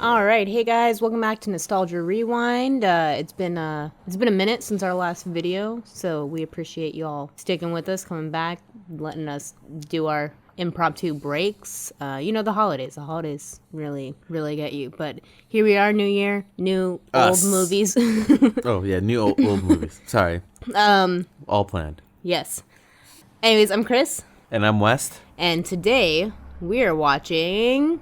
All right, hey guys, welcome back to Nostalgia Rewind. It's been a minute since our last video, so we appreciate you all sticking with us, coming back, letting us do our impromptu breaks. The holidays. The holidays really get you. But here we are, new year, new old movies. Oh yeah, new old movies. Sorry. All planned. Yes. Anyways, I'm Kris. And I'm West. And today we are watching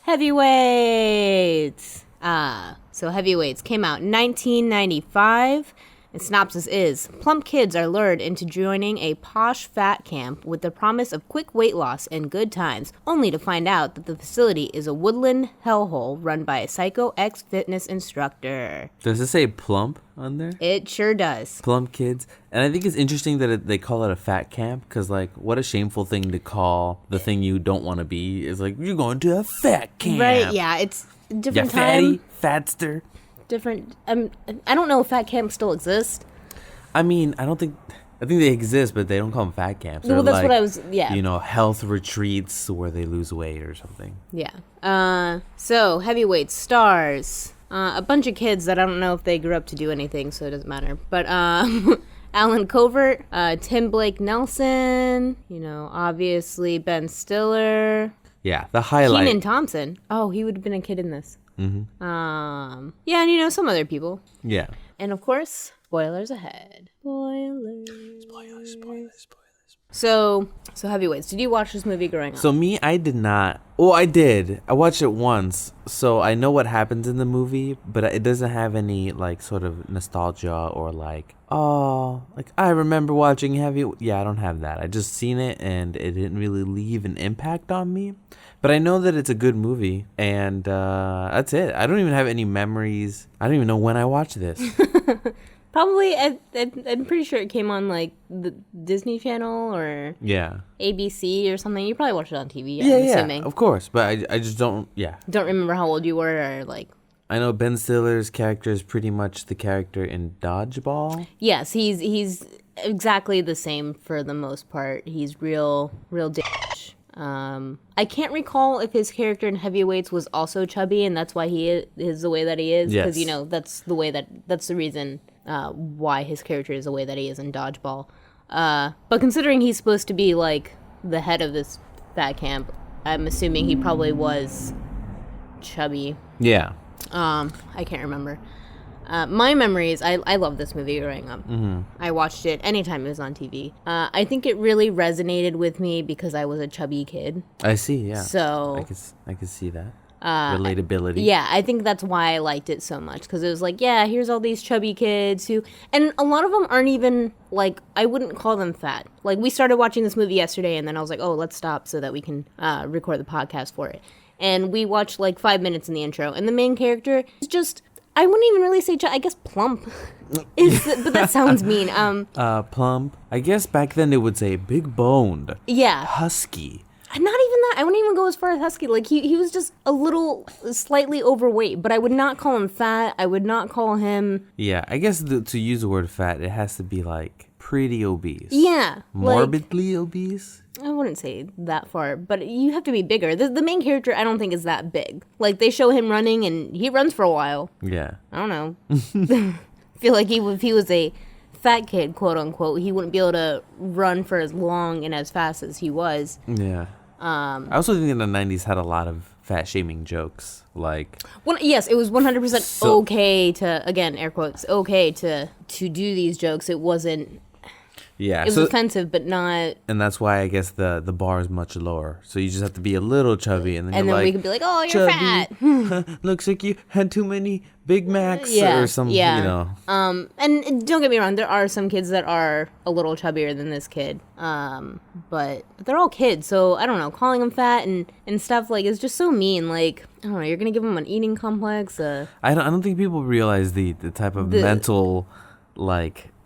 Heavyweights. So Heavyweights came out in 1995. The synopsis is, plump kids are lured into joining a posh fat camp with the promise of quick weight loss and good times, only to find out that the facility is a woodland hellhole run by a psycho ex-fitness instructor. Does it say plump on there? It sure does. Plump kids. And I think it's interesting that they call it a fat camp, because, like, what a shameful thing to call the thing you don't want to be is, like, you're going to a fat camp. Right, yeah, it's a different fatty, time. fatster. Different. I don't know if fat camps still exist. I mean, I think they exist, but they don't call them fat camps. Well, that's like, what I was. Yeah. Health retreats where they lose weight or something. Yeah. So Heavyweights stars a bunch of kids that I don't know if they grew up to do anything, so it doesn't matter. But Alan Covert, Tim Blake Nelson, obviously Ben Stiller. Yeah, the highlight. Kenan Thompson. Oh, he would have been a kid in this. Mm-hmm. Yeah, and some other people. Yeah. And of course, spoilers ahead. Spoilers. So Heavyweights. Did you watch this movie growing up? So me, I did not. Well, I did. I watched it once, so I know what happens in the movie, but it doesn't have any sort of nostalgia or I remember watching Yeah, I don't have that. I just seen it and it didn't really leave an impact on me. But I know that it's a good movie, and that's it. I don't even have any memories. I don't even know when I watched this. Probably, I'm pretty sure it came on the Disney Channel or ABC or something. You probably watched it on TV. I'm assuming. Of course. But I just don't. Yeah. Don't remember how old you were or I know Ben Stiller's character is pretty much the character in Dodgeball. Yes, he's exactly the same for the most part. He's real dish. I can't recall if his character in Heavyweights was also chubby, and that's why he is the way that he is. Yes. Because that's the reason why his character is the way that he is in Dodgeball. But considering he's supposed to be the head of this fat camp, I'm assuming he probably was chubby. Yeah. I can't remember. My memories, I love this movie growing up. Mm-hmm. I watched it anytime it was on TV. I think it really resonated with me because I was a chubby kid. I see, yeah. So I could see that. Relatability. Yeah, I think that's why I liked it so much, because it was here's all these chubby kids and a lot of them aren't even, I wouldn't call them fat. We started watching this movie yesterday, and then I was like, oh, let's stop so that we can record the podcast for it. And we watched 5 minutes in the intro, and the main character is just, I wouldn't even really say, I guess plump. But that sounds mean. Plump. I guess back then they would say big boned. Yeah. Husky. Not even that. I wouldn't even go as far as husky. He was just a little slightly overweight, but I would not call him fat. I would not call him... Yeah, I guess to use the word fat, it has to be pretty obese. Yeah. Morbidly obese? I wouldn't say that far, but you have to be bigger. The main character, I don't think, is that big. They show him running, and he runs for a while. Yeah. I don't know. I feel like if he was a fat kid, quote unquote, he wouldn't be able to run for as long and as fast as he was. Yeah. I also think in the 90s had a lot of fat shaming jokes. Yes, it was 100% okay to, again, air quotes, okay to do these jokes. It wasn't... Yeah, it was offensive, but not... And that's why I guess the bar is much lower. So you just have to be a little chubby, and then we could be oh, you're fat. Looks like you had too many Big Macs or something, And don't get me wrong, there are some kids that are a little chubbier than this kid. But they're all kids, so I don't know, calling them fat and stuff is just so mean. I don't know, you're gonna give them an eating complex. I don't think people realize the type of mental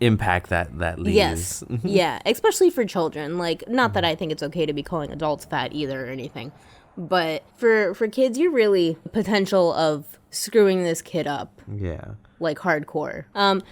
impact that leaves. Yes. Yeah, especially for children. Not that I think it's okay to be calling adults fat either or anything, but for kids, you're really potential of screwing this kid up. Yeah. Hardcore.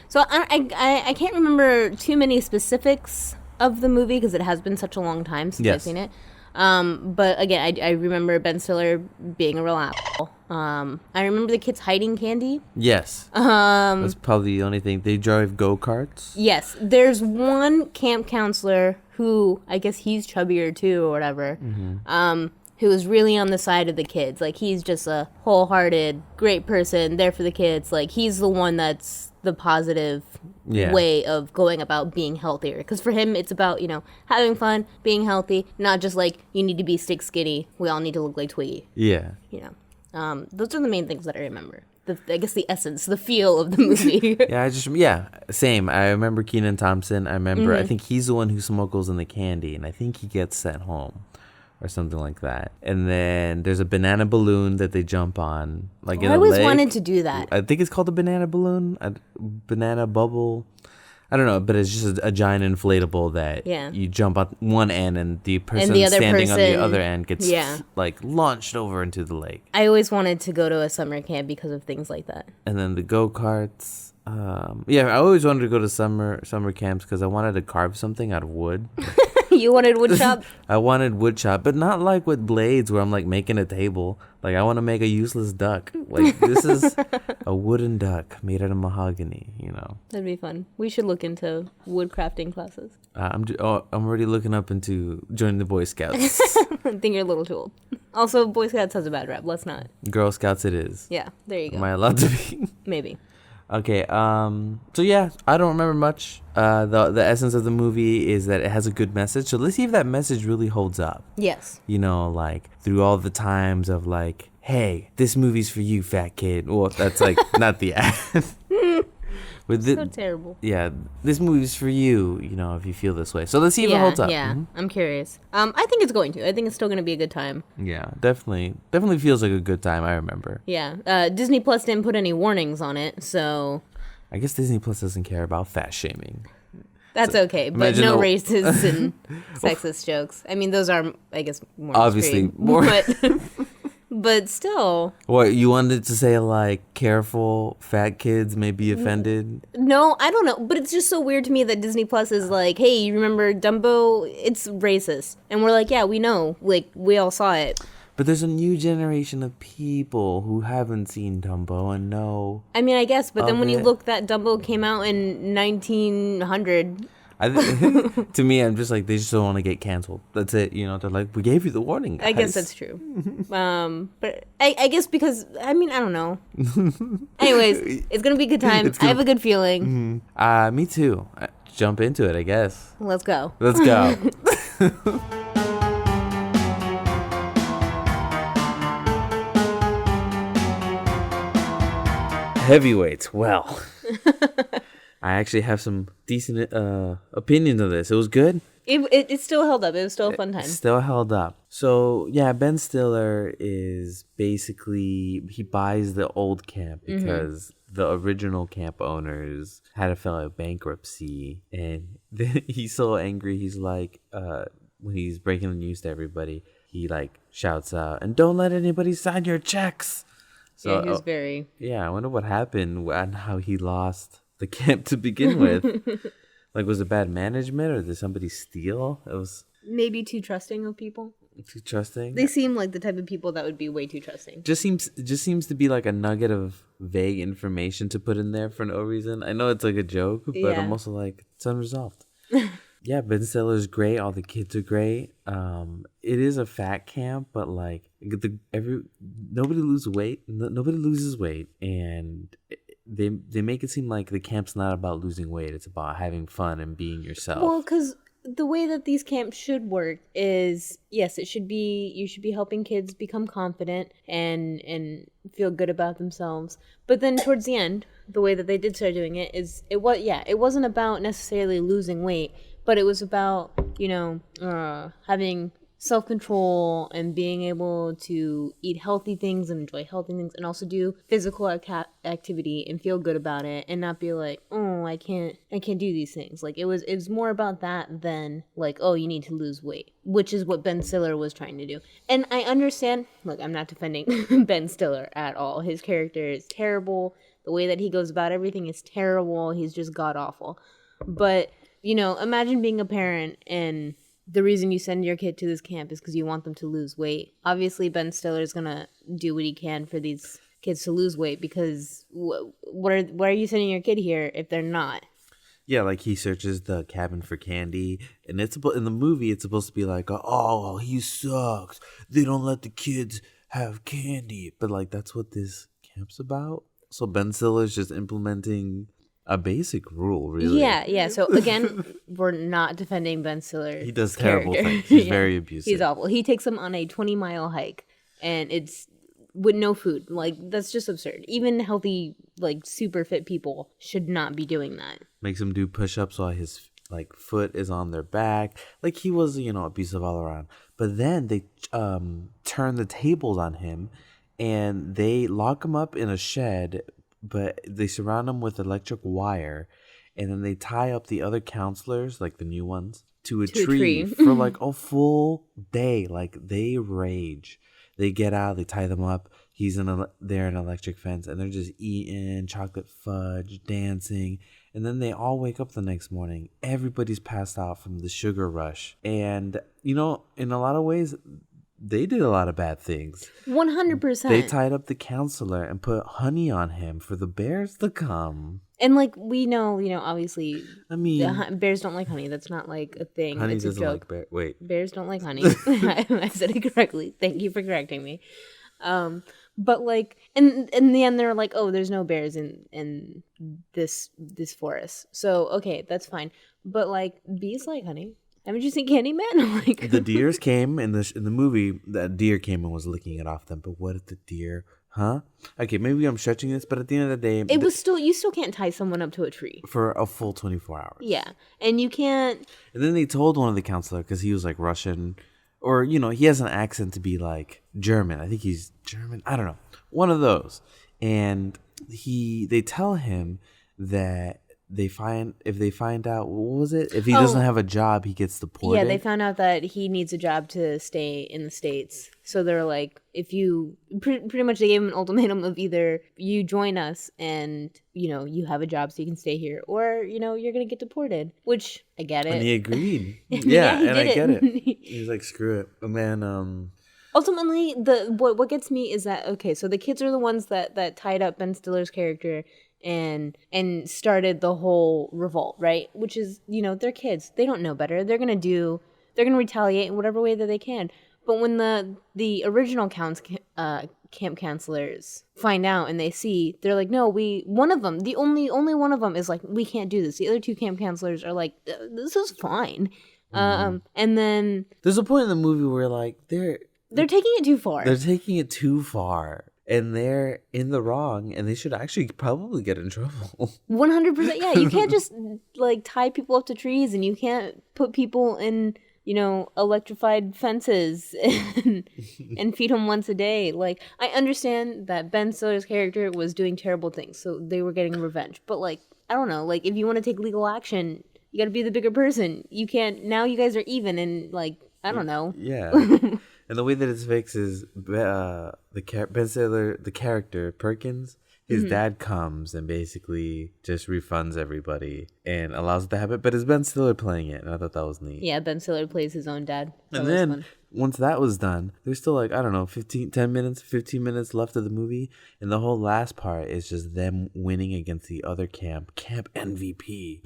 So I can't remember too many specifics of the movie because it has been such a long time since I've seen it. But again, I remember Ben Stiller being a real asshole. I remember the kids hiding candy. Yes. That's probably the only thing. They drive go-karts. Yes. There's one camp counselor who, I guess he's chubbier too or whatever, who is really on the side of the kids. Like, he's just a wholehearted, great person, there for the kids. Like, he's the one that's the positive way of going about being healthier. Because for him, it's about, having fun, being healthy, not just like, you need to be stick skinny. We all need to look like Twiggy. Yeah. Those are the main things that I remember. I guess the essence, the feel of the movie. Same. I remember Kenan Thompson. I remember, I think he's the one who smuggles in the candy, and I think he gets sent home or something like that. And then there's a banana balloon that they jump on. Like in I a always lake. wanted to do that. I think it's called a banana balloon, a banana bubble. I don't know, but it's just a giant inflatable that you jump on one end and the person standing on the other end gets like launched over into the lake. I always wanted to go to a summer camp because of things like that. And then the go-karts. I always wanted to go to summer camps because I wanted to carve something out of wood. You wanted wood chop? I wanted wood chop, but not like with blades where I'm like making a table. Like, I want to make a useless duck. Like, this is a wooden duck made out of mahogany, That'd be fun. We should look into wood crafting classes. I'm already looking up into joining the Boy Scouts. I think you're a little too old. Also, Boy Scouts has a bad rap. Let's not. Girl Scouts it is. Yeah, there you go. Am I allowed to be? Maybe. Okay, so yeah, I don't remember much. The essence of the movie is that it has a good message. So let's see if that message really holds up. Yes. Like through all the times of like, hey, this movie's for you, fat kid. Well, that's like not the ad. So terrible. Yeah, this movie's for you, if you feel this way. So let's see if it holds up. Yeah, I'm curious. I think it's going to. I think it's still going to be a good time. Yeah, definitely feels like a good time, I remember. Yeah, Disney Plus didn't put any warnings on it, so... I guess Disney Plus doesn't care about fat shaming. That's okay, but no racist and sexist jokes. I mean, those are, I guess, more obviously extreme, more... But still. What, you wanted to say, like, careful, fat kids may be offended? No, I don't know. But it's just so weird to me that Disney Plus is like, hey, you remember Dumbo? It's racist. And we're like, yeah, we know. Like, we all saw it. But there's a new generation of people who haven't seen Dumbo and know. I mean, I guess. But then when you look, that Dumbo came out in 1900. To me, I'm just like, they just don't want to get canceled. That's it. They're like, we gave you the warning, guys. I guess that's true. But I guess because, I mean, I don't know. Anyways, it's going to be a good time. I have a good feeling. Me too. Jump into it, I guess. Let's go. Let's go. Heavyweights. Well, I actually have some decent opinions of this. It was good. It still held up. It was still a fun time. Still held up. So, yeah, Ben Stiller is basically, he buys the old camp because the original camp owners had to file bankruptcy. And then he's so angry. He's like, when he's breaking the news to everybody, he like shouts out, and don't let anybody sign your checks. So, yeah, he was very... Yeah, I wonder what happened and how he lost the camp to begin with. Like, was it bad management or did somebody steal? It was... Maybe too trusting of people. Too trusting? They seem like the type of people that would be way too trusting. Just seems to be like a nugget of vague information to put in there for no reason. I know it's like a joke, but I'm also like, it's unresolved. Yeah, Ben Stiller's great. All the kids are great. It is a fat camp, but like nobody loses weight. Nobody loses weight, and they make it seem like the camp's not about losing weight. It's about having fun and being yourself. Well, because the way that these camps should work is, yes, you should be helping kids become confident and feel good about themselves. But then towards the end, the way that they did start doing it is it wasn't about necessarily losing weight. But it was about, having self-control and being able to eat healthy things and enjoy healthy things and also do physical activity and feel good about it and not be like, oh, I can't do these things. Like, it was more about that than like, oh, you need to lose weight, which is what Ben Stiller was trying to do. And I understand, look, I'm not defending Ben Stiller at all. His character is terrible. The way that he goes about everything is terrible. He's just god-awful. But... imagine being a parent and the reason you send your kid to this camp is because you want them to lose weight. Obviously, Ben Stiller is gonna do what he can for these kids to lose weight because why are you sending your kid here if they're not? Yeah, like he searches the cabin for candy, and in the movie it's supposed to be like, oh, he sucks. They don't let the kids have candy, but like that's what this camp's about. So Ben Stiller's just implementing a basic rule, really. Yeah. So again, we're not defending Ben Stiller. He does terrible things. He's very abusive. He's awful. He takes them on a 20-mile hike, and it's with no food. Like, that's just absurd. Even healthy, like, super fit people should not be doing that. Makes him do push-ups while his like foot is on their back. Like, he was, abusive all around. But then they turn the tables on him, and they lock him up in a shed, but they surround him with electric wire, and then they tie up the other counselors, like the new ones, to a tree for like a full day. Like, they rage. They get out, they tie them up. He's they're an electric fence, and they're just eating chocolate fudge, dancing. And then they all wake up the next morning. Everybody's passed out from the sugar rush. And, in a lot of ways, they did a lot of bad things. 100%. They tied up the counselor and put honey on him for the bears to come. And, like, we know, obviously, I mean, bears don't like honey. That's not, like, a thing. Honey it's a doesn't joke. like Wait. Bears don't like honey. I said it correctly. Thank you for correcting me. But, like, in the end, they're like, oh, there's no bears in this forest. So, okay, that's fine. But, like, bees like honey. Haven't you seen Candyman? Like, the deers came in the movie. That deer came and was licking it off them. But what if the deer? Huh? Okay, maybe I'm stretching this, but at the end of the day, it was still, you still can't tie someone up to a tree for a full 24 hours. Yeah, and you can't. And then they told one of the counselor, because he was like Russian, or he has an accent to be like German. I think he's German. I don't know, one of those. And they tell him that if they find out, what was it? If he doesn't have a job, he gets deported. Yeah, they found out that he needs a job to stay in the States. So they're like, if you pretty much, they gave him an ultimatum of either you join us and you have a job so you can stay here, or you're gonna get deported. Which I get it. And he agreed. Yeah, he and did I get it. He's like, screw it, and then ultimately, what gets me is that, okay, so the kids are the ones that tied up Ben Stiller's character and started the whole revolt, right? Which is, they're kids. They don't know better. They're going to retaliate in whatever way that they can. But when the original camp counselors find out and they see, they're like, no, one of them, the only one of them is like, we can't do this. The other two camp counselors are like, this is fine. And then there's a point in the movie where like they're taking it too far. They're taking it too far. And they're in the wrong, and they should actually probably get in trouble. 100%. Yeah, you can't just like tie people up to trees, and you can't put people in, electrified fences and feed them once a day. Like, I understand that Ben Stiller's character was doing terrible things, so they were getting revenge. But like, I don't know. Like, if you want to take legal action, you got to be the bigger person. You can't. Now you guys are even, and like, I don't know. Yeah. And the way that it's fixed is Ben Stiller, the character Perkins, his dad comes and basically just refunds everybody and allows it to happen. But it's Ben Stiller playing it, and I thought that was neat. Yeah, Ben Stiller plays his own dad. And then once that was done, there's still like, I don't know, 15 minutes left of the movie. And the whole last part is just them winning against the other camp MVP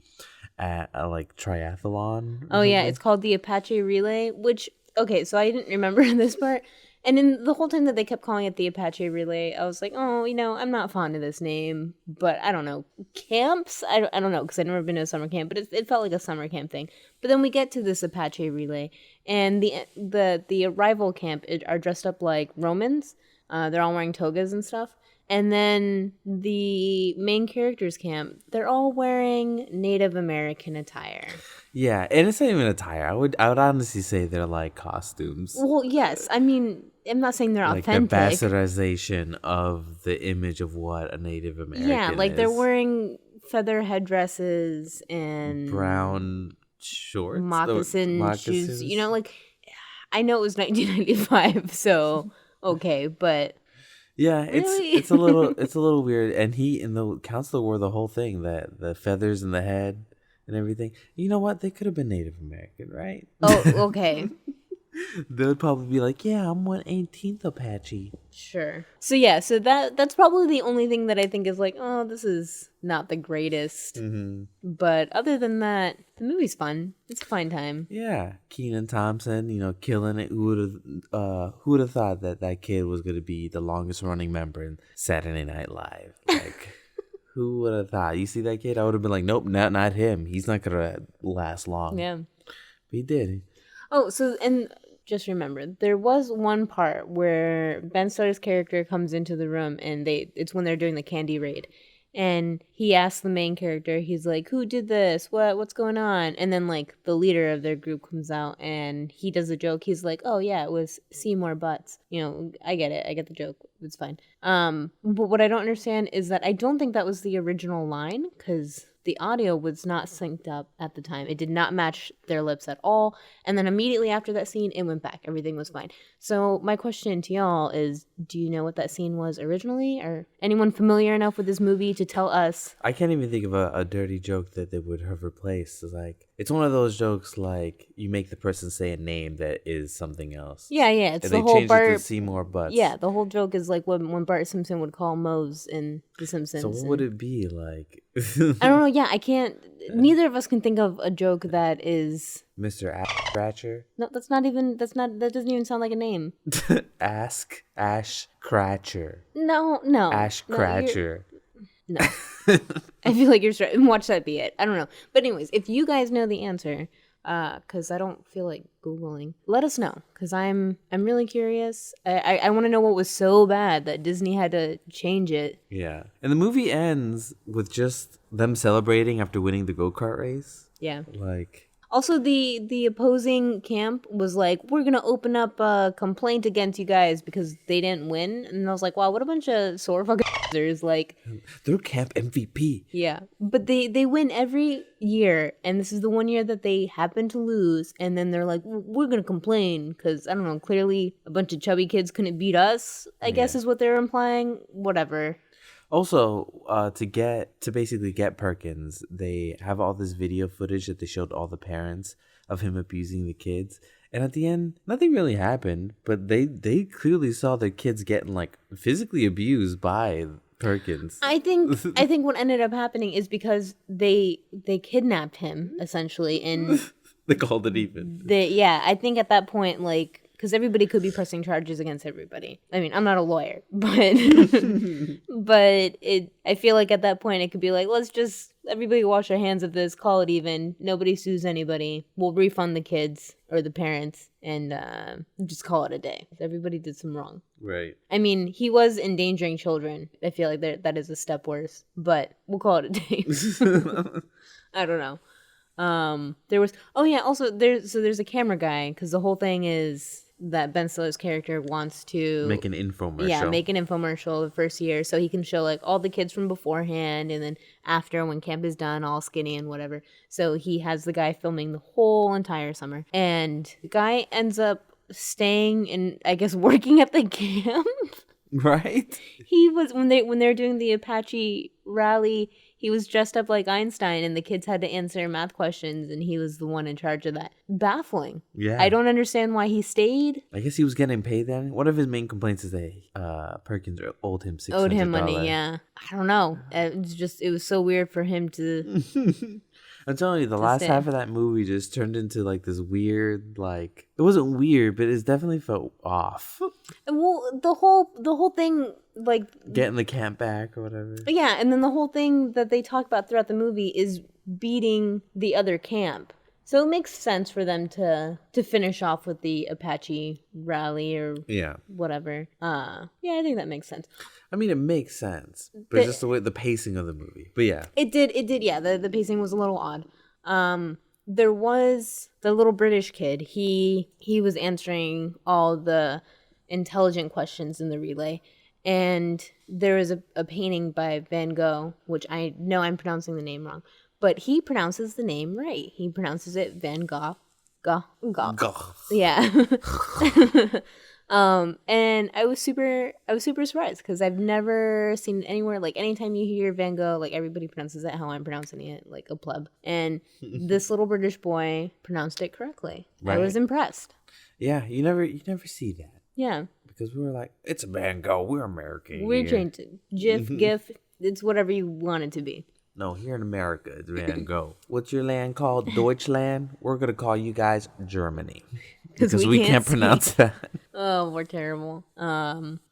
at a like triathlon. Oh, yeah, it's called the Apache Relay, which... Okay, so I didn't remember this part. And in the whole time that they kept calling it the Apache Relay, I was like, oh, I'm not fond of this name. But I don't know. Camps? I don't know, because I've never been to a summer camp. But it felt like a summer camp thing. But then we get to this Apache Relay. And the arrival camp are dressed up like Romans. They're all wearing togas and stuff. And then the main characters camp, they're all wearing Native American attire. Yeah, and it's not even attire. I would honestly say they're like costumes. Well, yes. I mean, I'm not saying they're like authentic. Like the bastardization of the image of what a Native American is. Yeah, like they're wearing feather headdresses and brown shorts, moccasin shoes. Like, I know it was 1995, so okay, but yeah, really? it's a little weird. And he and the counselor wore the whole thing, that the feathers in the head and everything. You know what? They could have been Native American, right? Oh, okay. They would probably be like, yeah, I'm 1/18th Apache. Sure. So yeah, so that's probably the only thing that I think is like, oh, this is not the greatest. Mm-hmm. But other than that, the movie's fun. It's a fine time. Yeah, Keenan Thompson, killing it. Who would have thought that kid was gonna be the longest running member in Saturday Night Live? Like, who would have thought? You see that kid? I would have been like, nope, not him. He's not gonna last long. Yeah. But he did. Oh, so and just remember, there was one part where Ben Stiller's character comes into the room and it's when they're doing the candy raid. And he asks the main character, he's like, who did this? What's going on? And then like the leader of their group comes out and he does a joke. He's like, oh yeah, it was Seymour Butts. I get it. I get the joke. It's fine. But what I don't understand is that I don't think that was the original line because the audio was not synced up at the time. It did not match their lips at all. And then immediately after that scene, it went back. Everything was fine. So my question to y'all is, do you know what that scene was originally? Or anyone familiar enough with this movie to tell us? I can't even think of a dirty joke that they would have replaced. It's one of those jokes like you make the person say a name that is something else. Yeah. It's and the they whole changed Bart. it to Seymour Butts. Yeah, the whole joke is like when Bart Simpson would call Mose in The Simpsons. So what would it be like? I don't know. Yeah, I can't. Neither of us can think of a joke that is Mr. Ash Scratcher? No, that doesn't even sound like a name. Ask Ash Cratcher. No. Ash Cratcher. No. I feel like you're straight. Watch that be it. I don't know. But anyways, if you guys know the answer, because I don't feel like Googling, let us know. Because I'm really curious. I want to know what was so bad that Disney had to change it. Yeah. And the movie ends with just them celebrating after winning the go-kart race. Yeah. Like... Also, the opposing camp was like, we're going to open up a complaint against you guys because they didn't win. And I was like, wow, what a bunch of sore fucking losers. Like, they're camp MVP. Yeah. But they win every year. And this is the one year that they happen to lose. And then they're like, we're going to complain because, I don't know, clearly a bunch of chubby kids couldn't beat us, I guess is what they're implying. Whatever. Also, to basically get Perkins, they have all this video footage that they showed all the parents of him abusing the kids. And at the end, nothing really happened, but they clearly saw their kids getting like physically abused by Perkins. I think what ended up happening is because they kidnapped him essentially, and they called it even. I think at that point, like, because everybody could be pressing charges against everybody. I mean, I'm not a lawyer, but I feel like at that point it could be like, let's just everybody wash their hands of this, call it even. Nobody sues anybody. We'll refund the kids or the parents and just call it a day. Everybody did some wrong. Right. I mean, he was endangering children. I feel like that is a step worse, but we'll call it a day. I don't know. Also there's a camera guy because the whole thing is that Ben Stiller's character wants to make an infomercial. Yeah, make an infomercial the first year so he can show like all the kids from beforehand and then after when camp is done, all skinny and whatever. So he has the guy filming the whole entire summer. And the guy ends up staying and I guess working at the camp. Right? He was when they're doing the Apache rally, he was dressed up like Einstein and the kids had to answer math questions and he was the one in charge of that. Baffling. Yeah. I don't understand why he stayed. I guess he was getting paid then. One of his main complaints is that Perkins owed him $600. Owed him money, yeah. I don't know. It was so weird for him to I'm telling you, the last half of that movie just turned into like this weird, like it wasn't weird, but it definitely felt off. Well, the whole thing, like getting the camp back or whatever. Yeah, and then the whole thing that they talk about throughout the movie is beating the other camp. So it makes sense for them to finish off with the Apache rally or whatever. I think that makes sense. I mean, it makes sense, but just the way the pacing of the movie. But yeah, it did. Yeah, the pacing was a little odd. There was the little British kid. He was answering all the intelligent questions in the relay, and there was a painting by Van Gogh, which I know I'm pronouncing the name wrong. But he pronounces the name right. He pronounces it Van Gogh. Gogh. Gogh. Yeah. And I was super surprised because I've never seen it anywhere. Like anytime you hear Van Gogh, like everybody pronounces it how I'm pronouncing it, like a pleb. And this little British boy pronounced it correctly. I was impressed. Yeah, you never see that. Yeah. Because we were like, it's a Van Gogh. We're American. We're changed it. GIF, GIF, it's whatever you want it to be. No, here in America, it's Van Gogh. What's your land called? Deutschland? We're going to call you guys Germany. Because we can't pronounce that. Oh, we're terrible.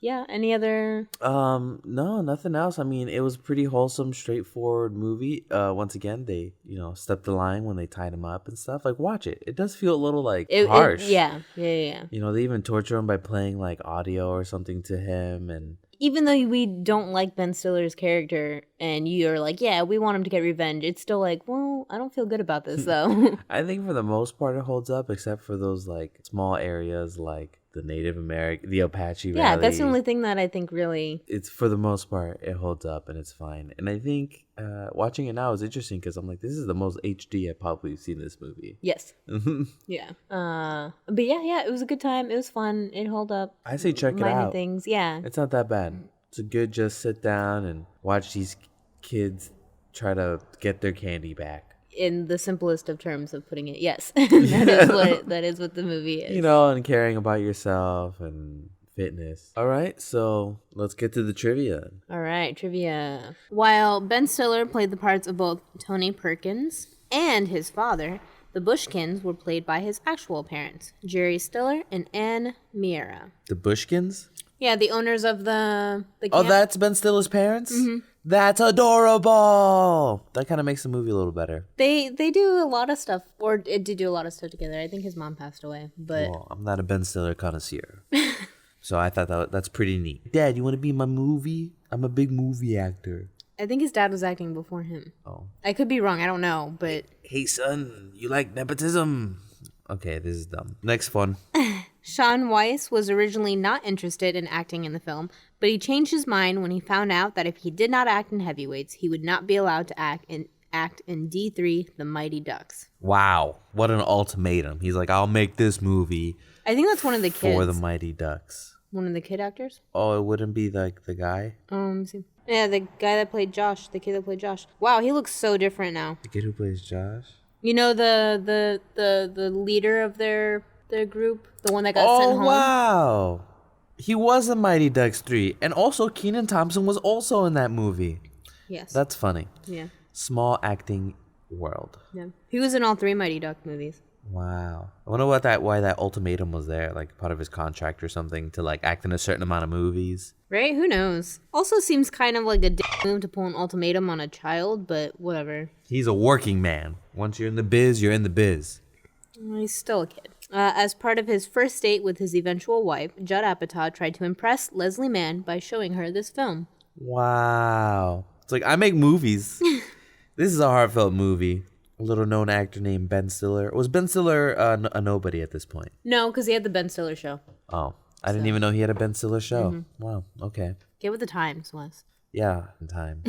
Yeah, any other? No, nothing else. I mean, it was a pretty wholesome, straightforward movie. Once again, they, stepped the line when they tied him up and stuff. Like, watch it. It does feel a little, harsh. Yeah. They even torture him by playing, audio or something to him, and... Even though we don't like Ben Stiller's character and you're like, yeah, we want him to get revenge, it's still like, well, I don't feel good about this, though. I think for the most part it holds up, except for those, small areas like the Native American, the Apache Valley. Yeah, that's the only thing that I think really... It's, for the most part, it holds up and it's fine. And I think watching it now is interesting because I'm like, this is the most HD I've probably seen this movie. Yes. Yeah. But yeah, it was a good time. It was fun. It held up. I say check it out. Things, yeah. It's not that bad. It's a good just sit down and watch these kids try to get their candy back. In the simplest of terms of putting it, yes. that is what the movie is. And caring about yourself and fitness. All right, so let's get to the trivia. All right, trivia. While Ben Stiller played the parts of both Tony Perkins and his father, the Bushkins were played by his actual parents, Jerry Stiller and Ann Miera. The Bushkins? Yeah, the owners of the camp. Oh, that's Ben Stiller's parents? Mm-hmm. That's adorable. That kind of makes the movie a little better. They do a lot of stuff, or it did do a lot of stuff together. I think his mom passed away, but... Well, I'm not a Ben Stiller connoisseur. So I thought that's pretty neat. Dad, you want to be in my movie? I'm a big movie actor. I think his dad was acting before him. Oh. I could be wrong. I don't know, but... Hey, son, you like nepotism? Okay, this is dumb. Next one. Sean Weiss was originally not interested in acting in the film, but he changed his mind when he found out that if he did not act in Heavyweights, he would not be allowed to act in D3, The Mighty Ducks. Wow. What an ultimatum. He's like, I'll make this movie. I think that's one of the kids. For The Mighty Ducks. One of the kid actors? Oh, it wouldn't be the guy? Let me see. Yeah, the guy that played Josh. The kid that played Josh. Wow, he looks so different now. The kid who plays Josh? You know the leader of their group? The one that got sent home? Oh, wow. He was in Mighty Ducks 3. And also, Kenan Thompson was also in that movie. Yes. That's funny. Yeah. Small acting world. Yeah. He was in all 3 Mighty Duck movies. Wow. I wonder why that ultimatum was there, part of his contract or something, to act in a certain amount of movies. Right? Who knows? Also seems kind of like a dick move to pull an ultimatum on a child, but whatever. He's a working man. Once you're in the biz, you're in the biz. He's still a kid. As part of his first date with his eventual wife, Judd Apatow tried to impress Leslie Mann by showing her this film. Wow. It's like, I make movies. This is a heartfelt movie. A little-known actor named Ben Stiller. Was Ben Stiller a nobody at this point? No, because he had the Ben Stiller show. Oh. I didn't even know he had a Ben Stiller show. Mm-hmm. Wow. Okay. Get with the times, Wes. Yeah, in time.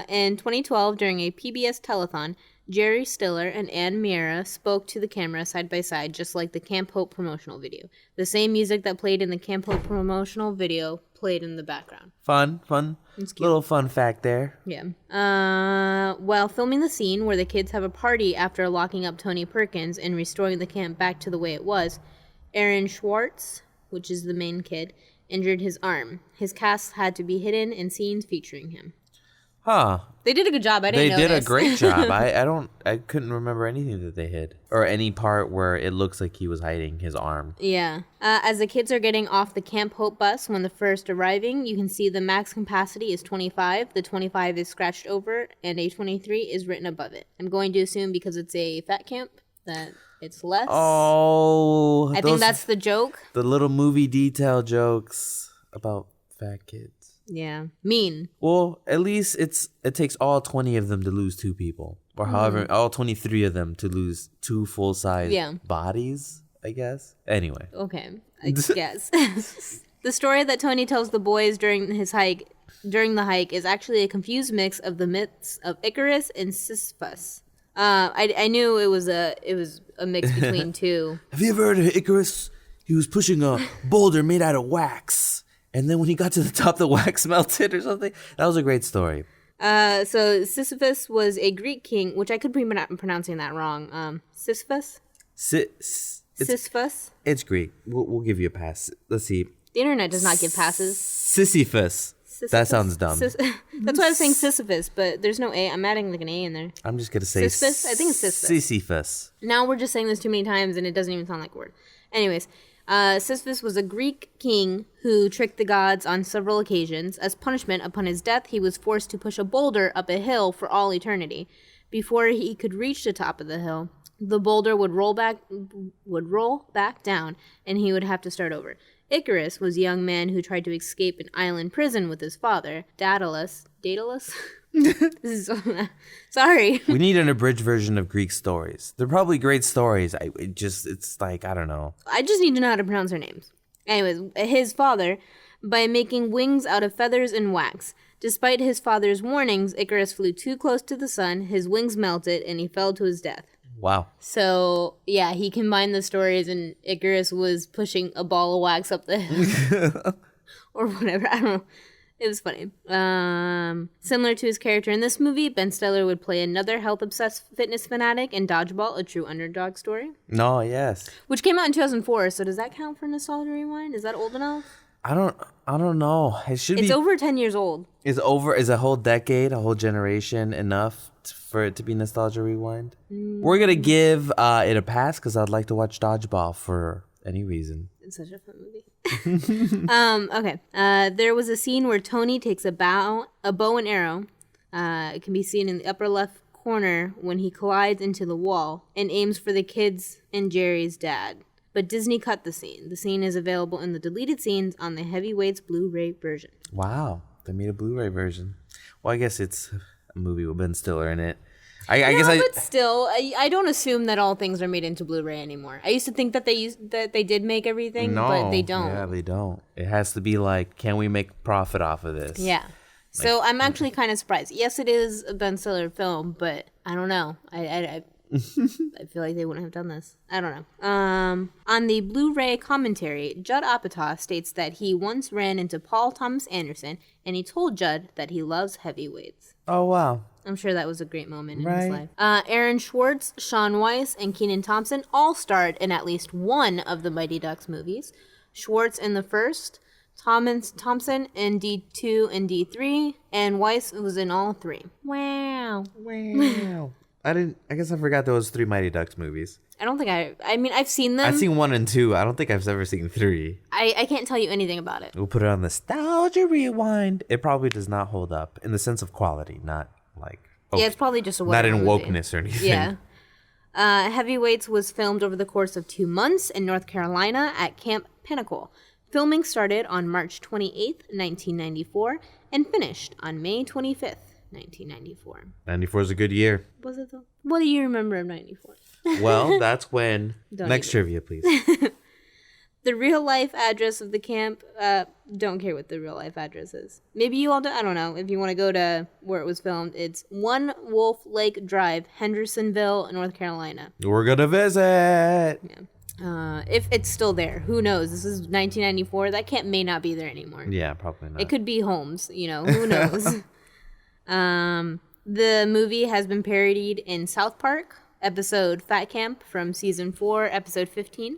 In 2012, during a PBS telethon, Jerry Stiller and Ann Miera spoke to the camera side by side, just like the Camp Hope promotional video. The same music that played in the Camp Hope promotional video played in the background. Fun. Little fun fact there. Yeah. While filming the scene where the kids have a party after locking up Tony Perkins and restoring the camp back to the way it was, Aaron Schwartz, which is the main kid, injured his arm. His cast had to be hidden in scenes featuring him. Huh. They did a good job. I didn't know They did a great job. I couldn't remember anything that they hid. Or any part where it looks like he was hiding his arm. Yeah. As the kids are getting off the Camp Hope bus when they're first arriving, you can see the max capacity is 25. The 25 is scratched over, and a 23 is written above it. I'm going to assume because it's a fat camp that it's less. Oh. I think that's the joke. The little movie detail jokes about fat kids. Yeah. Mean. Well, at least it takes all 20 of them to lose 2 people. Or however, all 23 of them to lose 2 full-size bodies, I guess. Anyway. Okay. I guess. The story that Tony tells the boys during the hike is actually a confused mix of the myths of Icarus and Sisyphus. I knew it was a mix between 2. Have you ever heard of Icarus? he was pushing a boulder made out of wax. And then when he got to the top, the wax melted or something. That was a great story. So Sisyphus was a Greek king, which I could be pronouncing that wrong. Sisyphus? Sisyphus? It's Greek. We'll give you a pass. Let's see. The internet does not give passes. Sisyphus. That sounds dumb. That's why I was saying Sisyphus, but there's no A. I'm adding like an A in there. I'm just going to say Sisyphus? I think it's Sisyphus. Sisyphus. Now we're just saying this too many times and it doesn't even sound like a word. Anyways, Sisyphus was a Greek king who tricked the gods on several occasions. As punishment, upon his death, he was forced to push a boulder up a hill for all eternity. Before he could reach the top of the hill, the boulder would roll back down, and he would have to start over. Icarus was a young man who tried to escape an island prison with his father, Daedalus? Sorry. We need an abridged version of Greek stories. They're probably great stories. It's like, I don't know. I just need to know how to pronounce their names. Anyways, his father, by making wings out of feathers and wax. Despite his father's warnings, Icarus flew too close to the sun, his wings melted, and he fell to his death. Wow. So, yeah, he combined the stories, and Icarus was pushing a ball of wax up the hill. Or whatever, I don't know. It was funny. Similar to his character in this movie, Ben Stiller would play another health-obsessed fitness fanatic in Dodgeball, a true underdog story. No, yes. Which came out in 2004, so does that count for Nostalgia Rewind? Is that old enough? I don't know. It's over 10 years old. Is a whole decade, a whole generation enough for it to be Nostalgia Rewind? We're going to give it a pass because I'd like to watch Dodgeball for any reason. It's such a fun movie. Okay. There was a scene where Tony takes a bow and arrow. It can be seen in the upper left corner when he collides into the wall and aims for the kids and Jerry's dad. But Disney cut the scene. The scene is available in the deleted scenes on the Heavyweights Blu-ray version. Wow. They made a Blu-ray version. Well, I guess it's a movie with Ben Stiller in it. But still, I don't assume that all things are made into Blu-ray anymore. I used to think that they did make everything, but they don't. Yeah, they don't. It has to be like, can we make profit off of this? Yeah. So I'm actually kind of surprised. Yes, it is a Ben Stiller film, but I don't know. I feel like they wouldn't have done this. I don't know. On the Blu-ray commentary, Judd Apatow states that he once ran into Paul Thomas Anderson, and he told Judd that he loves heavyweights. Oh, wow. I'm sure that was a great moment in his life. Aaron Schwartz, Shaun Weiss, and Kenan Thompson all starred in at least one of the Mighty Ducks movies. Schwartz in the first, Thompson in D2 and D3, and Weiss was in all three. Wow. I guess I forgot there was 3 Mighty Ducks movies. I don't think I've seen them. I've seen 1 and 2. I don't think I've ever seen 3. I can't tell you anything about it. We'll put it on Nostalgia Rewind. It probably does not hold up in the sense of quality, not like... Yeah, it's probably just a not in movie. wokeness or anything. Yeah. Heavyweights was filmed over the course of 2 months in North Carolina at Camp Pinnacle. Filming started on March 28th, 1994, and finished on May 25th, 1994. 94 is a good year. Was it though? What do you remember of 94? Well, that's when... Next trivia, please. The real-life address of the camp, don't care what the real-life address is. Maybe you all do, I don't know. If you want to go to where it was filmed, it's 1 Wolf Lake Drive, Hendersonville, North Carolina. We're going to visit! Yeah. If it's still there, who knows? This is 1994. That camp may not be there anymore. Yeah, probably not. It could be Holmes, who knows? The movie has been parodied in South Park, episode Fat Camp from season 4, episode 15,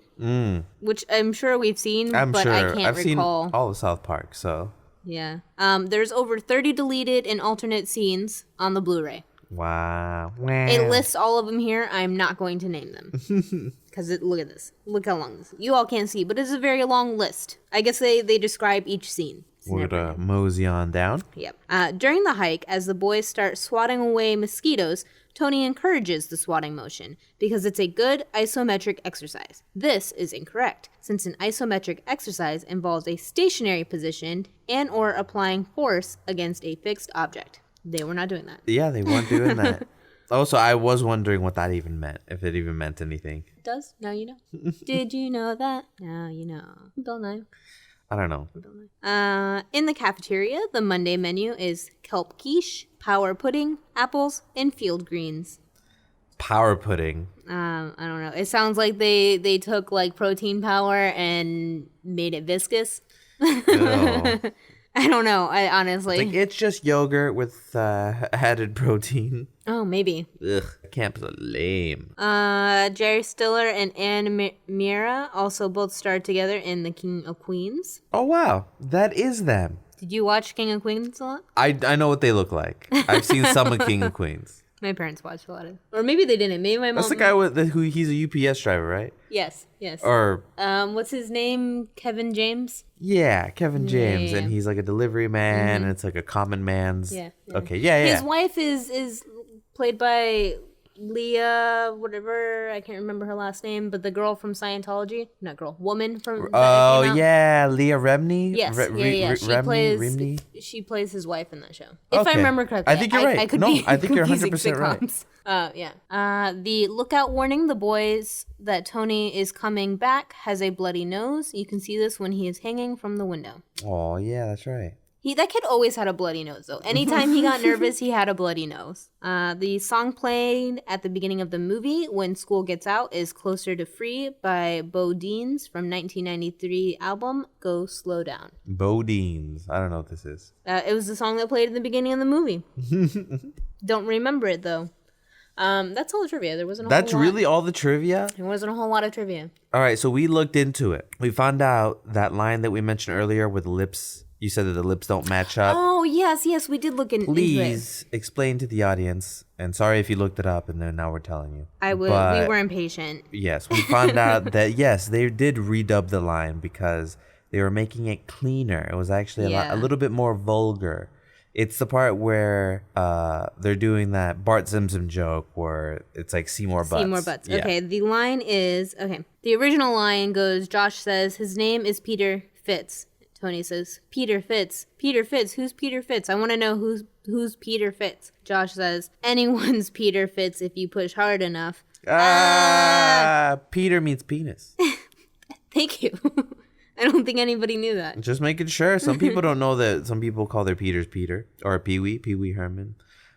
which I'm sure we've seen, I can't recall. I've seen all of South Park, so. Yeah. There's over 30 deleted and alternate scenes on the Blu-ray. Wow. It lists all of them here. I'm not going to name them. Because look at this. Look how long this is. You all can't see, but it's a very long list. I guess they describe each scene. We're going to mosey on down. Yep. During the hike, as the boys start swatting away mosquitoes, Tony encourages the swatting motion because it's a good isometric exercise. This is incorrect, since an isometric exercise involves a stationary position and or applying force against a fixed object. They were not doing that. Yeah, they weren't doing that. Also, I was wondering what that even meant, if it even meant anything. It does? Now you know. Did you know that? Now you know. Don't know. I don't know. In the cafeteria, the Monday menu is kelp quiche, power pudding, apples, and field greens. power pudding. I don't know. It sounds like they took like protein powder and made it viscous. Ew. I don't know. I honestly. Like, it's just yogurt with added protein. Oh, maybe. Ugh, camp is lame. Jerry Stiller and Anne Mira also both starred together in The King of Queens. Oh, wow. That is them. Did you watch King of Queens a lot? I know what they look like. I've seen some of King of Queens. My parents watched a lot of it. Or maybe they didn't. Maybe my mom... That's the guy who he's a UPS driver, right? Yes. Or... what's his name? Kevin James? Yeah, Kevin James. Yeah. And he's like a delivery man, and it's like a common man's... Yeah. Okay, yeah. His wife is played by Leah, whatever. I can't remember her last name, but the girl from Scientology. Not girl. Woman from... Oh, yeah. Leah Remini? Yes. She plays his wife in that show. If I remember correctly. I think you're right. I could no, be I think you're 100% confusing right. sitcoms. The lookout warning, the boys that Tony is coming back has a bloody nose. You can see this when he is hanging from the window. Oh, yeah, that's right. That kid always had a bloody nose, though. Anytime he got nervous, he had a bloody nose. The song played at the beginning of the movie, When School Gets Out, is Closer to Free by Bo Deans from 1993 album, Go Slow Down. Bo Deans. I don't know what this is. It was the song that played at the beginning of the movie. Don't remember it, though. That's all the trivia. There wasn't a whole lot. That's really all the trivia? There wasn't a whole lot of trivia. All right, so we looked into it. We found out that line that we mentioned earlier with the lips. You said that the lips don't match up. Oh, yes, we did look into it. Please explain to the audience. And sorry if you looked it up and then now we're telling you. We were impatient. Yes, we found out that, yes, they did redub the line because they were making it cleaner. It was actually a little bit more vulgar. It's the part where they're doing that Bart Simpson joke where it's like Seymour Butts. Seymour Butts. Yeah. Okay, the line is, the original line goes, Josh says, his name is Peter Fitz. Tony says, Peter Fitz. Peter Fitz. Who's Peter Fitz? I want to know who's Peter Fitz. Josh says, anyone's Peter Fitz if you push hard enough. Peter means penis. Thank you. I don't think anybody knew that. Just making sure. Some people don't know that some people call their Peters Peter or Pee Wee Herman.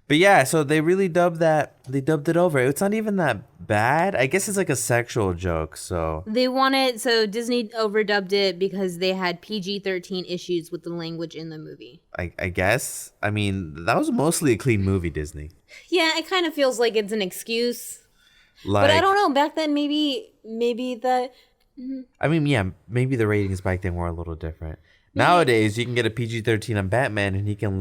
But yeah, so they really dubbed it over. It's not even that bad. I guess it's like a sexual joke, so. Disney overdubbed it because they had PG-13 issues with the language in the movie. I guess. I mean, that was mostly a clean movie, Disney. Yeah, it kind of feels like it's an excuse. Like, but I don't know, back then maybe that... I mean, yeah, maybe the ratings back then were a little different. Nowadays, you can get a PG-13 on Batman and he can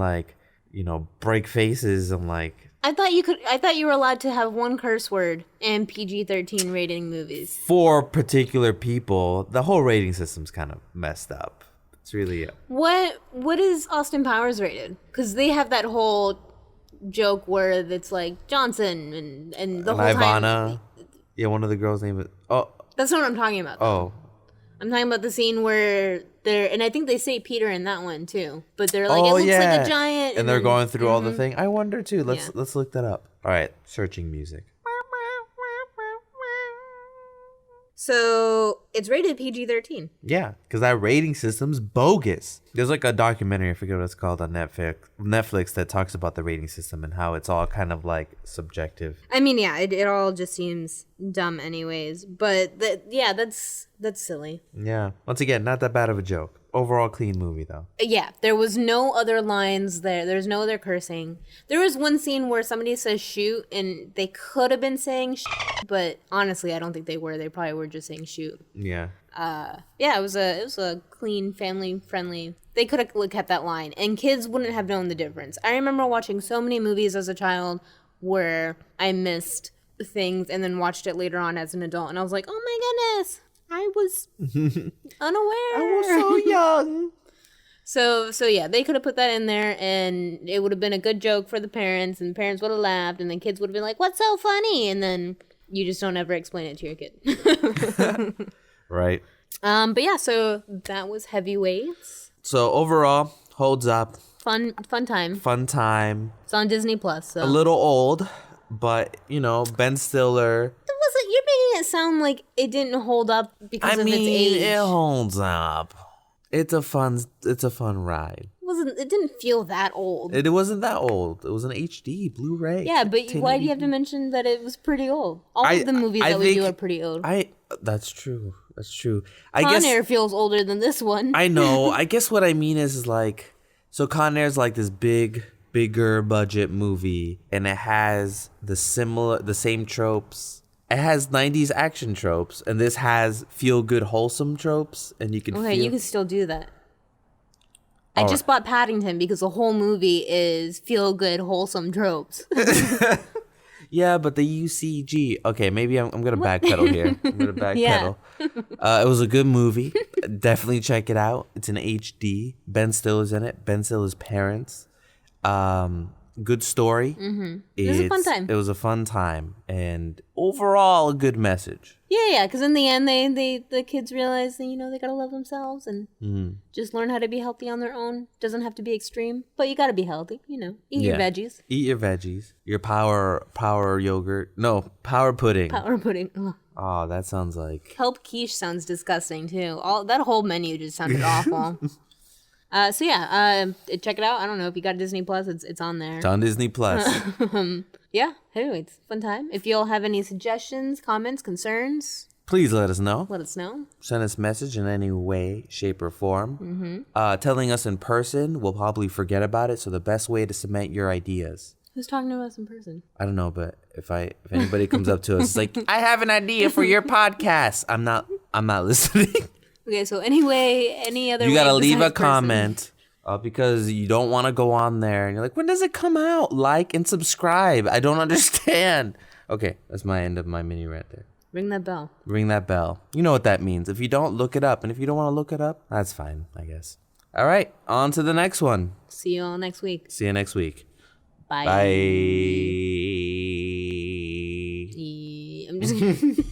break faces and I thought you were allowed to have one curse word in PG-13 rating movies. For particular people, the whole rating system's kind of messed up. It's really What is Austin Powers rated? Because they have that whole joke where it's like Johnson and the whole Ivana. time. Yeah, one of the girls' name is That's not what I'm talking about. Oh. I'm talking about the scene where and I think they say Peter in that one too. But they're like, it looks like a giant. And they're going through all the thing. I wonder too. Let's look that up. All right, searching music. So it's rated PG-13. Yeah, because that rating system's bogus. There's like a documentary, I forget what it's called, on Netflix that talks about the rating system and how it's all kind of like subjective. I mean, yeah, it all just seems dumb anyways. But that's silly. Yeah. Once again, not that bad of a joke. Overall clean movie though. Yeah, there was no other lines there. There's no other cursing. There was one scene where somebody says shoot and they could have been saying but honestly, I don't think they were. They probably were just saying shoot. Yeah. It was a clean, family friendly. They could have kept that line and kids wouldn't have known the difference. I remember watching so many movies as a child where I missed things and then watched it later on as an adult and I was like, "Oh my goodness. I was unaware. I was so young." So yeah, they could have put that in there and it would have been a good joke for the parents and the parents would have laughed and the kids would have been like, "What's so funny?" And then you just don't ever explain it to your kid. Right. But yeah, so that was Heavyweights. So overall, holds up. Fun time. Fun time. It's on Disney Plus. So. A little old, but Ben Stiller. You're making it sound like it didn't hold up because of its age. It holds up. It's a fun ride. Was It didn't feel that old. It wasn't that old. It was an HD Blu-ray. Yeah, but why do you have to mention that it was pretty old? All of the movies that we do are pretty old. That's true. I guess Con Air feels older than this one. I know. I guess what I mean is like, so Con Air's like this bigger budget movie, and it has the same tropes. It has 90s action tropes, and this has feel good wholesome tropes, and you can you can still do that. I just bought Paddington because the whole movie is feel good wholesome tropes. Yeah, but the UCG. Okay, maybe I'm gonna backpedal here. I'm gonna backpedal. It was a good movie. Definitely check it out. It's in HD. Ben Stiller's in it. Ben Stiller's parents. Good story. Mm-hmm. It was a fun time. It was a fun time, and overall a good message. Yeah, because in the end, the kids realize that, they gotta love themselves and just learn how to be healthy on their own. Doesn't have to be extreme, but you gotta be healthy. Eat your veggies. Eat your veggies. Your power yogurt. No, power pudding. Power pudding. Ugh. Oh, that sounds like kelp quiche sounds disgusting too. That whole menu just sounded awful. Check it out. I don't know if you got Disney Plus, it's on there. It's on Disney Plus. Yeah. Anyway, it's a fun time. If you all have any suggestions, comments, concerns, please let us know. Send us a message in any way, shape, or form. Mm-hmm. Telling us in person, we'll probably forget about it. So the best way to cement your ideas. Who's talking to us in person? I don't know, but if anybody comes up to us, it's like, I have an idea for your podcast. I'm not listening. Okay, so anyway, any other you way gotta leave a comment because you don't want to go on there and you're like, when does it come out? Like and subscribe. I don't understand. Okay, that's my end of my mini rant there. Ring that bell. Ring that bell. You know what that means. If you don't, look it up. And if you don't want to look it up, that's fine, I guess. All right, on to the next one. See you all next week. See you next week. Bye. Bye. I'm just kidding.